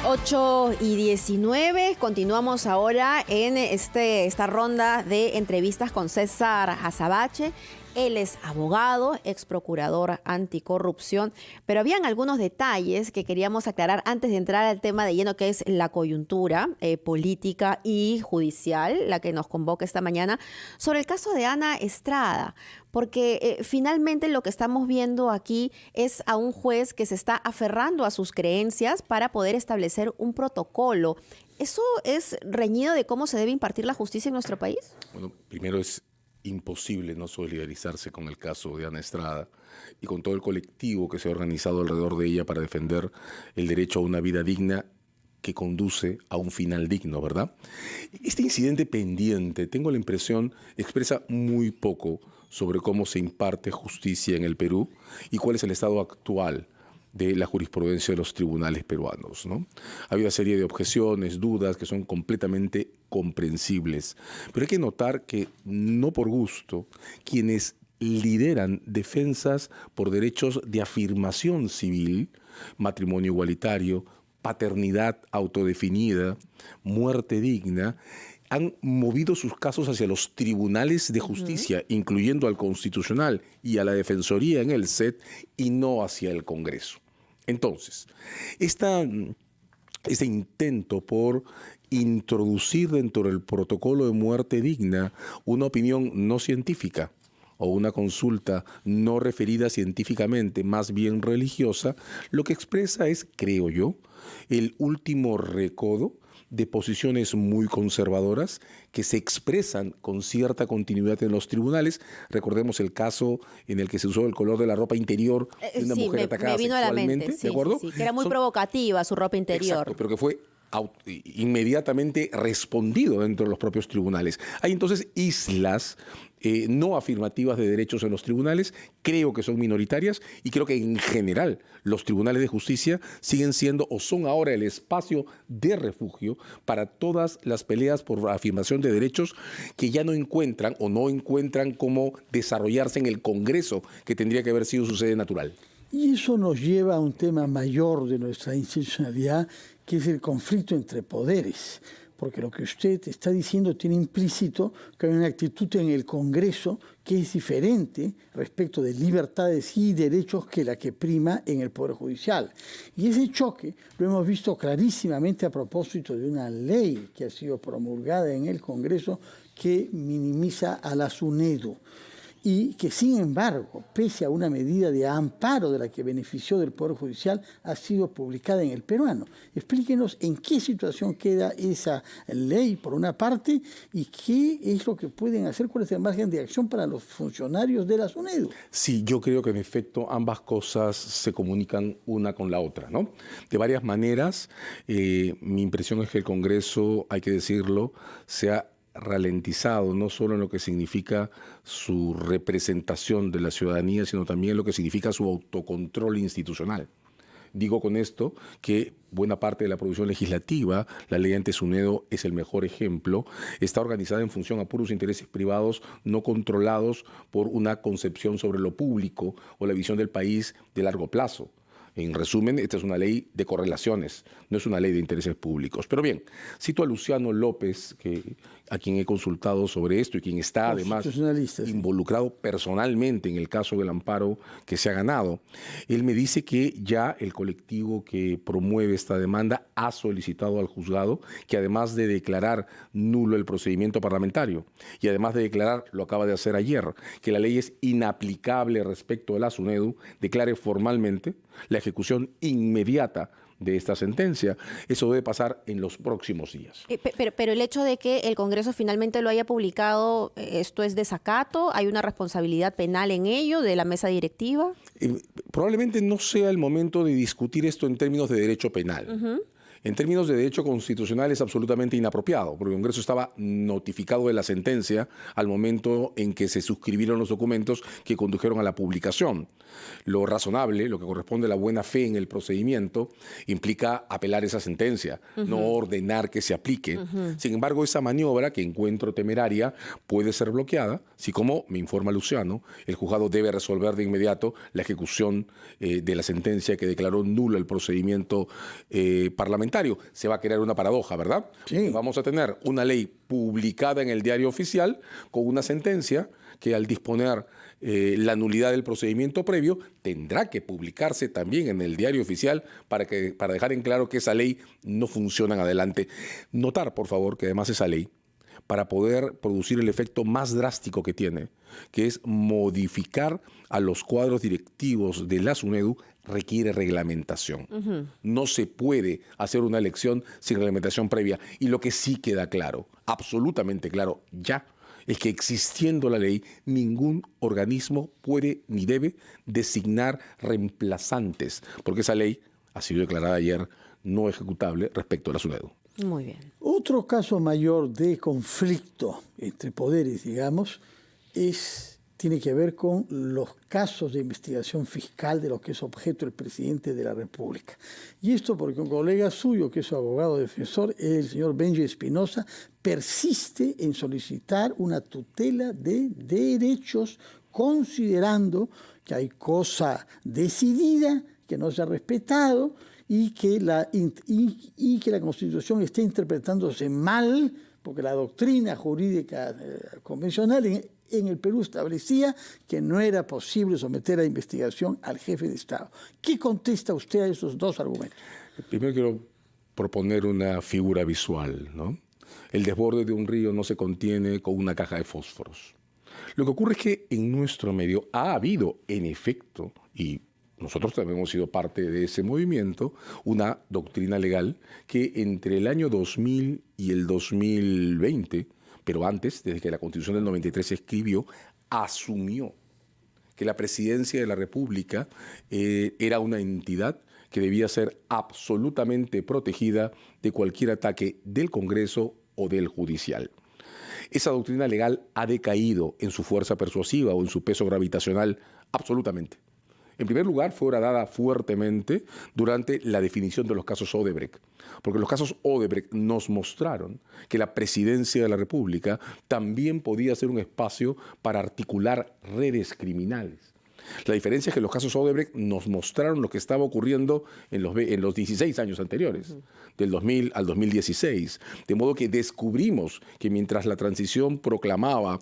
8:19, continuamos ahora en esta ronda de entrevistas con César Azabache. Él es abogado, ex procurador anticorrupción, pero habían algunos detalles que queríamos aclarar antes de entrar al tema de lleno, que es la coyuntura política y judicial, la que nos convoca esta mañana, sobre el caso de Ana Estrada. Porque finalmente lo que estamos viendo aquí es a un juez que se está aferrando a sus creencias para poder establecer un protocolo. ¿Eso es reñido de cómo se debe impartir la justicia en nuestro país? Bueno, primero es imposible no solidarizarse con el caso de Ana Estrada y con todo el colectivo que se ha organizado alrededor de ella para defender el derecho a una vida digna que conduce a un final digno, ¿verdad? Este incidente pendiente, tengo la impresión, expresa muy poco sobre cómo se imparte justicia en el Perú y cuál es el estado actual de la jurisprudencia de los tribunales peruanos, ¿no? Hay una serie de objeciones, dudas que son completamente comprensibles, pero hay que notar que no por gusto quienes lideran defensas por derechos de afirmación civil, matrimonio igualitario, paternidad autodefinida, muerte digna, han movido sus casos hacia los tribunales de justicia, incluyendo al Constitucional y a la Defensoría en el SET, y no hacia el Congreso. Entonces, este intento por introducir dentro del protocolo de muerte digna una opinión no científica o una consulta no referida científicamente, más bien religiosa, lo que expresa es, creo yo, el último recodo de posiciones muy conservadoras que se expresan con cierta continuidad en los tribunales. Recordemos el caso en el que se usó el color de la ropa interior de una mujer atacada sexualmente, sí, ¿de acuerdo? Sí, que era muy provocativa su ropa interior. Exacto, pero que fue inmediatamente respondido dentro de los propios tribunales. Hay entonces islas no afirmativas de derechos en los tribunales, creo que son minoritarias y creo que en general los tribunales de justicia siguen siendo o son ahora el espacio de refugio para todas las peleas por afirmación de derechos que ya no encuentran o no encuentran cómo desarrollarse en el Congreso, que tendría que haber sido su sede natural. Y eso nos lleva a un tema mayor de nuestra institucionalidad, que es el conflicto entre poderes. Porque lo que usted está diciendo tiene implícito que hay una actitud en el Congreso que es diferente respecto de libertades y derechos que la que prima en el Poder Judicial. Y ese choque lo hemos visto clarísimamente a propósito de una ley que ha sido promulgada en el Congreso que minimiza a la SUNEDU. Y que, sin embargo, pese a una medida de amparo de la que benefició del Poder Judicial, ha sido publicada en el peruano. Explíquenos en qué situación queda esa ley, por una parte, y qué es lo que pueden hacer, cuál es el margen de acción para los funcionarios de la SUNEDU. Sí, yo creo que en efecto ambas cosas se comunican una con la otra, ¿no? De varias maneras, mi impresión es que el Congreso, hay que decirlo, se ha ralentizado, no solo en lo que significa su representación de la ciudadanía, sino también en lo que significa su autocontrol institucional. Digo con esto que buena parte de la producción legislativa, la ley ante SUNEDU es el mejor ejemplo, está organizada en función a puros intereses privados no controlados por una concepción sobre lo público o la visión del país de largo plazo. En resumen, esta es una ley de correlaciones, no es una ley de intereses públicos. Pero bien, cito a Luciano López, a quien he consultado sobre esto y quien está además involucrado personalmente en el caso del amparo que se ha ganado. Él me dice que ya el colectivo que promueve esta demanda ha solicitado al juzgado que, además de declarar nulo el procedimiento parlamentario y además de declarar, lo acaba de hacer ayer, que la ley es inaplicable respecto de la SUNEDU, declare formalmente la ejecución inmediata de esta sentencia. Eso debe pasar en los próximos días. Pero el hecho de que el Congreso finalmente lo haya publicado, ¿esto es desacato? ¿Hay una responsabilidad penal en ello de la mesa directiva? Probablemente no sea el momento de discutir esto en términos de derecho penal. En términos de derecho constitucional es absolutamente inapropiado, porque el Congreso estaba notificado de la sentencia al momento en que se suscribieron los documentos que condujeron a la publicación. Lo razonable, lo que corresponde a la buena fe en el procedimiento, implica apelar esa sentencia, no ordenar que se aplique. Sin embargo, esa maniobra, que encuentro temeraria, puede ser bloqueada si, como me informa Luciano, el juzgado debe resolver de inmediato la ejecución de la sentencia que declaró nulo el procedimiento parlamentario parlamentario. Se va a crear una paradoja, ¿verdad? Sí. Vamos a tener una ley publicada en el diario oficial con una sentencia que al disponer la nulidad del procedimiento previo tendrá que publicarse también en el diario oficial para dejar en claro que esa ley no funciona en adelante. Notar, por favor, que además esa ley, para poder producir el efecto más drástico que tiene, que es modificar a los cuadros directivos de la SUNEDU, requiere reglamentación. No se puede hacer una elección sin reglamentación previa. Y lo que sí queda claro, absolutamente claro, ya, es que existiendo la ley, ningún organismo puede ni debe designar reemplazantes, porque esa ley ha sido declarada ayer no ejecutable respecto a la SUNEDU. Muy bien. Otro caso mayor de conflicto entre poderes, digamos, tiene que ver con los casos de investigación fiscal de los que es objeto el presidente de la República. Y esto porque un colega suyo, que es su abogado defensor, el señor Benji Espinosa, persiste en solicitar una tutela de derechos, considerando que hay cosa decidida que no se ha respetado y que la Constitución está interpretándose mal, porque la doctrina jurídica convencional en el Perú establecía que no era posible someter a investigación al jefe de Estado. ¿Qué contesta usted a esos dos argumentos? Primero quiero proponer una figura visual, ¿no? El desborde de un río no se contiene con una caja de fósforos. Lo que ocurre es que en nuestro medio ha habido, en efecto, y nosotros también hemos sido parte de ese movimiento, una doctrina legal que entre el año 2000 y el 2020, pero antes, desde que la Constitución del 93 se escribió, asumió que la Presidencia de la República era una entidad que debía ser absolutamente protegida de cualquier ataque del Congreso o del Judicial. Esa doctrina legal ha decaído en su fuerza persuasiva o en su peso gravitacional absolutamente. En primer lugar, fue horadada fuertemente durante la definición de los casos Odebrecht, porque los casos Odebrecht nos mostraron que la Presidencia de la República también podía ser un espacio para articular redes criminales. La diferencia es que los casos Odebrecht nos mostraron lo que estaba ocurriendo en los 16 años anteriores, del 2000 al 2016. De modo que descubrimos que mientras la transición proclamaba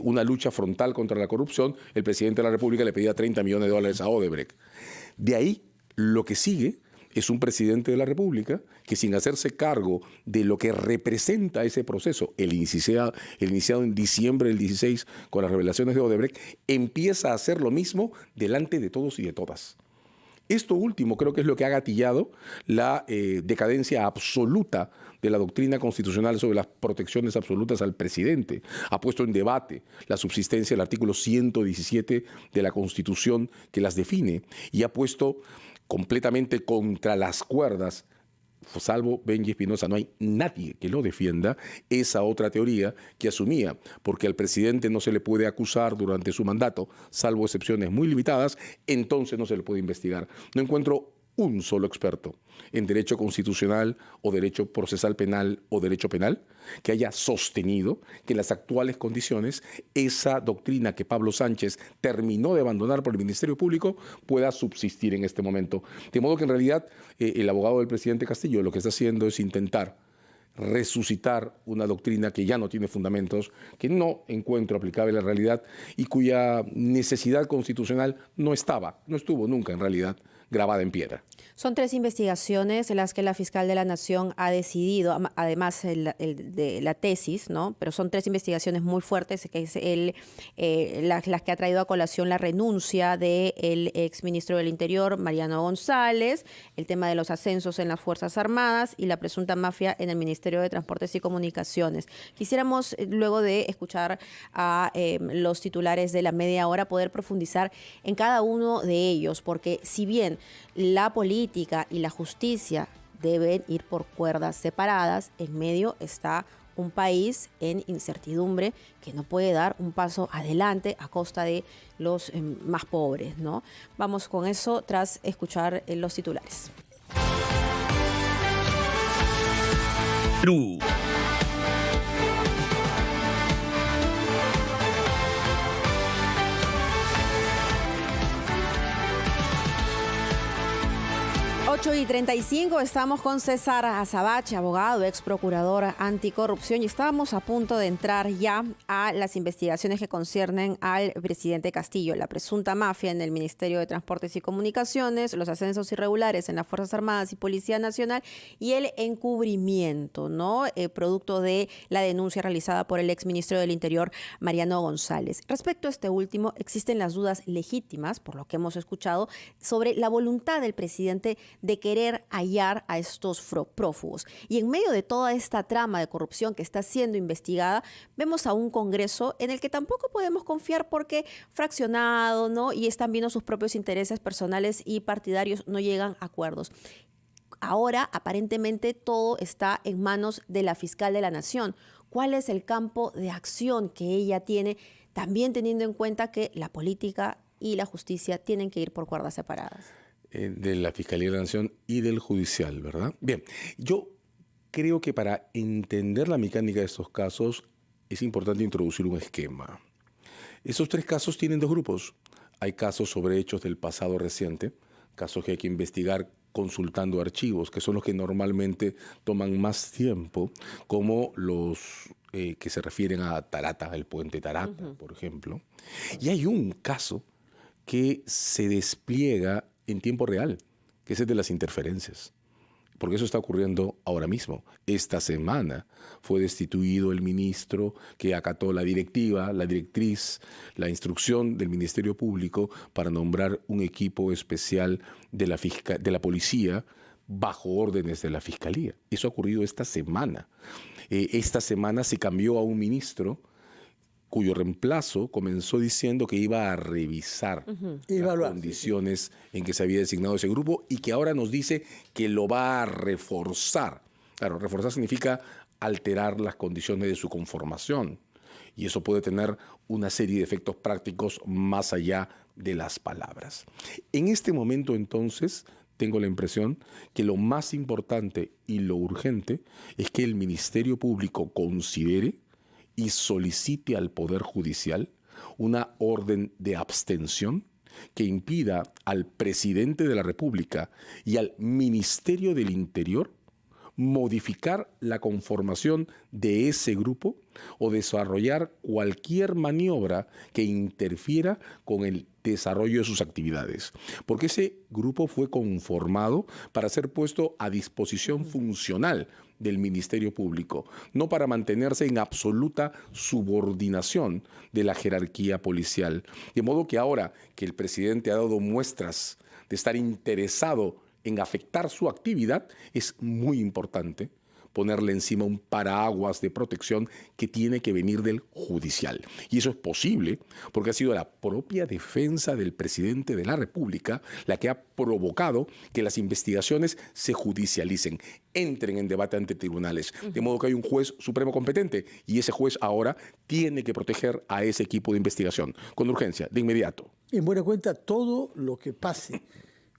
una lucha frontal contra la corrupción, el presidente de la República le pedía $30 millones a Odebrecht. De ahí, lo que sigue es un presidente de la República que, sin hacerse cargo de lo que representa ese proceso, el iniciado en diciembre del 16 con las revelaciones de Odebrecht, empieza a hacer lo mismo delante de todos y de todas. Esto último creo que es lo que ha gatillado la decadencia absoluta de la doctrina constitucional sobre las protecciones absolutas al presidente. Ha puesto en debate la subsistencia del artículo 117 de la Constitución que las define y ha puesto completamente contra las cuerdas, salvo Benji Espinosa, no hay nadie que lo defienda, esa otra teoría que asumía, porque al presidente no se le puede acusar durante su mandato, salvo excepciones muy limitadas, entonces no se le puede investigar. No encuentro un solo experto en derecho constitucional o derecho procesal penal o derecho penal que haya sostenido que en las actuales condiciones esa doctrina que Pablo Sánchez terminó de abandonar por el Ministerio Público pueda subsistir en este momento. De modo que en realidad el abogado del presidente Castillo lo que está haciendo es intentar resucitar una doctrina que ya no tiene fundamentos, que no encuentro aplicable a la realidad y cuya necesidad constitucional no estuvo nunca en realidad grabada en piedra. Son 3 investigaciones en las que la fiscal de la Nación ha decidido, además de la tesis, ¿no? Pero son 3 investigaciones muy fuertes, que es las que ha traído a colación la renuncia del exministro del Interior, Mariano González, el tema de los ascensos en las Fuerzas Armadas y la presunta mafia en el Ministerio de Transportes y Comunicaciones. Quisiéramos, luego de escuchar a los titulares de la media hora, poder profundizar en cada uno de ellos, porque si bien la política y la justicia deben ir por cuerdas separadas, en medio está un país en incertidumbre que no puede dar un paso adelante a costa de los más pobres, ¿no? Vamos con eso tras escuchar los titulares. Perú. 8:35, estamos con César Azabache, abogado, ex procurador anticorrupción, y estábamos a punto de entrar ya a las investigaciones que conciernen al presidente Castillo, la presunta mafia en el Ministerio de Transportes y Comunicaciones, los ascensos irregulares en las Fuerzas Armadas y Policía Nacional y el encubrimiento, ¿no? Producto de la denuncia realizada por el exministro del Interior, Mariano González. Respecto a este último, existen las dudas legítimas, por lo que hemos escuchado, sobre la voluntad del presidente de querer hallar a estos prófugos. Y en medio de toda esta trama de corrupción que está siendo investigada, vemos a un Congreso en el que tampoco podemos confiar porque fraccionado, ¿no? Y están viendo sus propios intereses personales y partidarios, no llegan a acuerdos. Ahora, aparentemente, todo está en manos de la fiscal de la Nación. ¿Cuál es el campo de acción que ella tiene, también teniendo en cuenta que la política y la justicia tienen que ir por cuerdas separadas? De la Fiscalía de la Nación y del Judicial, ¿verdad? Bien, yo creo que para entender la mecánica de estos casos es importante introducir un esquema. Esos tres casos tienen dos grupos. Hay casos sobre hechos del pasado reciente, casos que hay que investigar consultando archivos, que son los que normalmente toman más tiempo, como los que se refieren a Tarata, el puente Tarata, por ejemplo. Y hay un caso que se despliega en tiempo real, que es el de las interferencias. Porque eso está ocurriendo ahora mismo. Esta semana fue destituido el ministro que acató la directiva, la directriz, la instrucción del Ministerio Público para nombrar un equipo especial de la policía bajo órdenes de la Fiscalía. Eso ha ocurrido esta semana. Esta semana se cambió a un ministro cuyo reemplazo comenzó diciendo que iba a revisar las condiciones en que se había designado ese grupo y que ahora nos dice que lo va a reforzar. Claro, reforzar significa alterar las condiciones de su conformación y eso puede tener una serie de efectos prácticos más allá de las palabras. En este momento, entonces, tengo la impresión que lo más importante y lo urgente es que el Ministerio Público considere y solicite al Poder Judicial una orden de abstención que impida al presidente de la República y al Ministerio del Interior modificar la conformación de ese grupo o desarrollar cualquier maniobra que interfiera con el desarrollo de sus actividades. Porque ese grupo fue conformado para ser puesto a disposición funcional del Ministerio Público, no para mantenerse en absoluta subordinación de la jerarquía policial. De modo que ahora que el presidente ha dado muestras de estar interesado en afectar su actividad, es muy importante ponerle encima un paraguas de protección que tiene que venir del judicial. Y eso es posible porque ha sido la propia defensa del presidente de la República la que ha provocado que las investigaciones se judicialicen, entren en debate ante tribunales. De modo que hay un juez supremo competente y ese juez ahora tiene que proteger a ese equipo de investigación con urgencia, de inmediato. En buena cuenta, todo lo que pase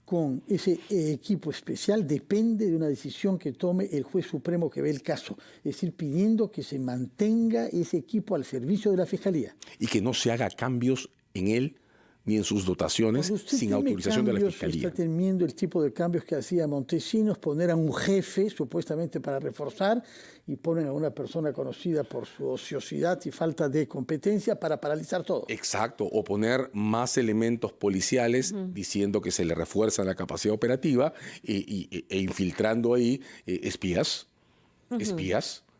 con ese equipo especial depende de una decisión que tome el juez supremo que ve el caso, es decir, pidiendo que se mantenga ese equipo al servicio de la Fiscalía. Y que no se haga cambios en él ni en sus dotaciones sin autorización de la Fiscalía. Está temiendo el tipo de cambios que hacía Montesinos, poner a un jefe supuestamente para reforzar y ponen a una persona conocida por su ociosidad y falta de competencia para paralizar todo. Exacto, o poner más elementos policiales diciendo que se le refuerza la capacidad operativa e infiltrando ahí espías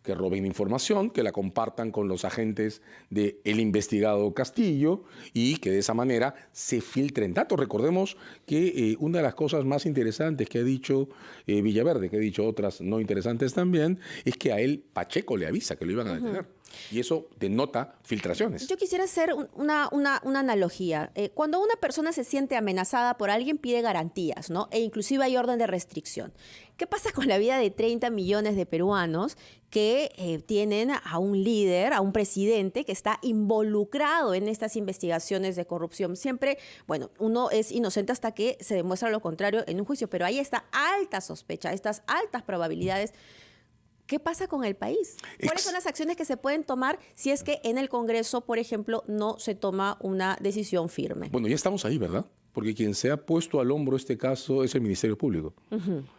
que roben información, que la compartan con los agentes del investigado Castillo y que de esa manera se filtren datos. Recordemos que una de las cosas más interesantes que ha dicho Villaverde, que ha dicho otras no interesantes también, es que a él Pacheco le avisa que lo iban a detener. Y eso denota filtraciones. Yo quisiera hacer una analogía. Cuando una persona se siente amenazada por alguien, pide garantías, ¿no? E inclusive hay orden de restricción. ¿Qué pasa con la vida de 30 millones de peruanos que tienen a un líder, a un presidente que está involucrado en estas investigaciones de corrupción? Siempre, bueno, uno es inocente hasta que se demuestra lo contrario en un juicio, pero hay esta alta sospecha, estas altas probabilidades. ¿Qué pasa con el país? ¿Cuáles son las acciones que se pueden tomar si es que en el Congreso, por ejemplo, no se toma una decisión firme? Bueno, ya estamos ahí, ¿verdad? porque quien se ha puesto al hombro este caso es el Ministerio Público.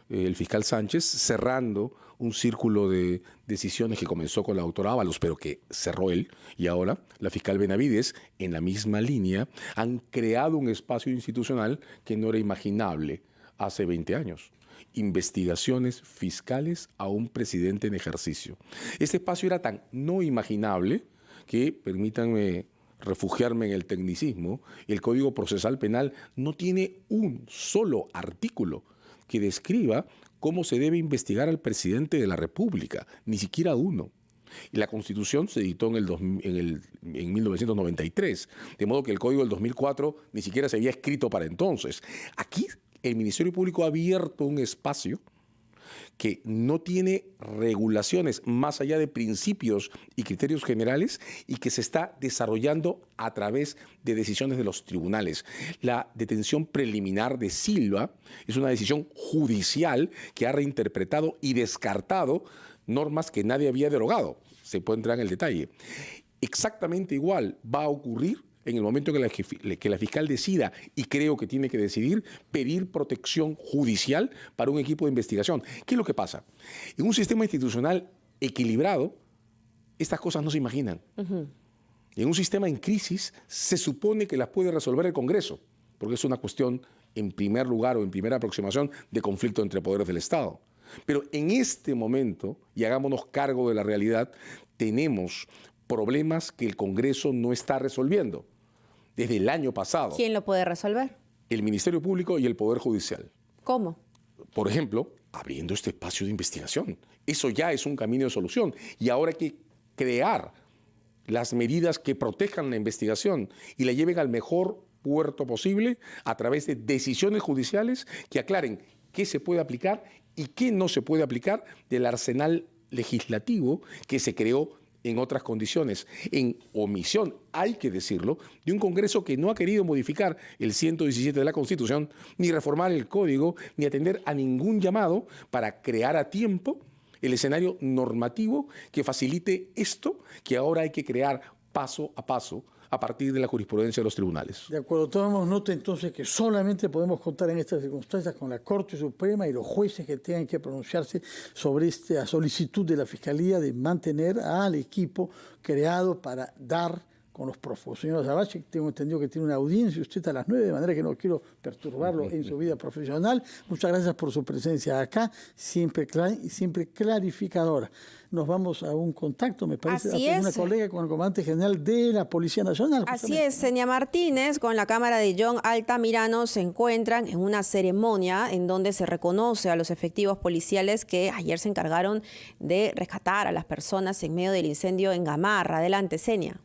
El fiscal Sánchez, cerrando un círculo de decisiones que comenzó con la doctora Ábalos, pero que cerró él, y ahora la fiscal Benavides, en la misma línea, han creado un espacio institucional que no era imaginable hace 20 años. Investigaciones fiscales a un presidente en ejercicio. Este espacio era tan no imaginable que, permítanme refugiarme en el tecnicismo, el Código Procesal Penal no tiene un solo artículo que describa cómo se debe investigar al presidente de la República, ni siquiera uno. Y la Constitución se dictó en 1993, de modo que el Código del 2004 ni siquiera se había escrito para entonces. Aquí el Ministerio Público ha abierto un espacio que no tiene regulaciones más allá de principios y criterios generales y que se está desarrollando a través de decisiones de los tribunales. La detención preliminar de Silva es una decisión judicial que ha reinterpretado y descartado normas que nadie había derogado. Se puede entrar en el detalle. Exactamente igual va a ocurrir en el momento que la fiscal decida, y creo que tiene que decidir, pedir protección judicial para un equipo de investigación. ¿Qué es lo que pasa? En un sistema institucional equilibrado, estas cosas no se imaginan. En un sistema en crisis, se supone que las puede resolver el Congreso, porque es una cuestión, en primer lugar o en primera aproximación, de conflicto entre poderes del Estado. Pero en este momento, y hagámonos cargo de la realidad, tenemos problemas que el Congreso no está resolviendo desde el año pasado. ¿Quién lo puede resolver? El Ministerio Público y el Poder Judicial. ¿Cómo? Por ejemplo, abriendo este espacio de investigación. Eso ya es un camino de solución. Y ahora hay que crear las medidas que protejan la investigación y la lleven al mejor puerto posible a través de decisiones judiciales que aclaren qué se puede aplicar y qué no se puede aplicar del arsenal legislativo que se creó en otras condiciones, en omisión, hay que decirlo, de un Congreso que no ha querido modificar el 117 de la Constitución, ni reformar el Código, ni atender a ningún llamado para crear a tiempo el escenario normativo que facilite esto que ahora hay que crear paso a paso a partir de la jurisprudencia de los tribunales. De acuerdo, tomamos nota entonces que solamente podemos contar en estas circunstancias con la Corte Suprema y los jueces que tengan que pronunciarse sobre esta solicitud de la Fiscalía de mantener al equipo creado para dar con los prófugos. Señor Azabache, tengo entendido que tiene una audiencia usted a las 9, de manera que no quiero perturbarlo en su vida profesional. Muchas gracias por su presencia acá, siempre clarificadora. Nos vamos a un contacto, me parece, a una colega con el comandante general de la Policía Nacional. Así es, Senia Martínez con la cámara de John Altamirano se encuentran en una ceremonia en donde se reconoce a los efectivos policiales que ayer se encargaron de rescatar a las personas en medio del incendio en Gamarra. Adelante, Senia.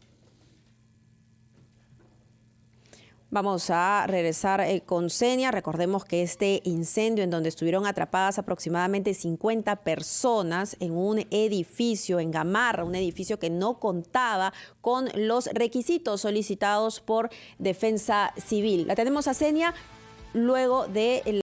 Vamos a regresar con Senia. Recordemos que este incendio en donde estuvieron atrapadas aproximadamente 50 personas en un edificio en Gamarra, un edificio que no contaba con los requisitos solicitados por Defensa Civil. La tenemos a Senia luego de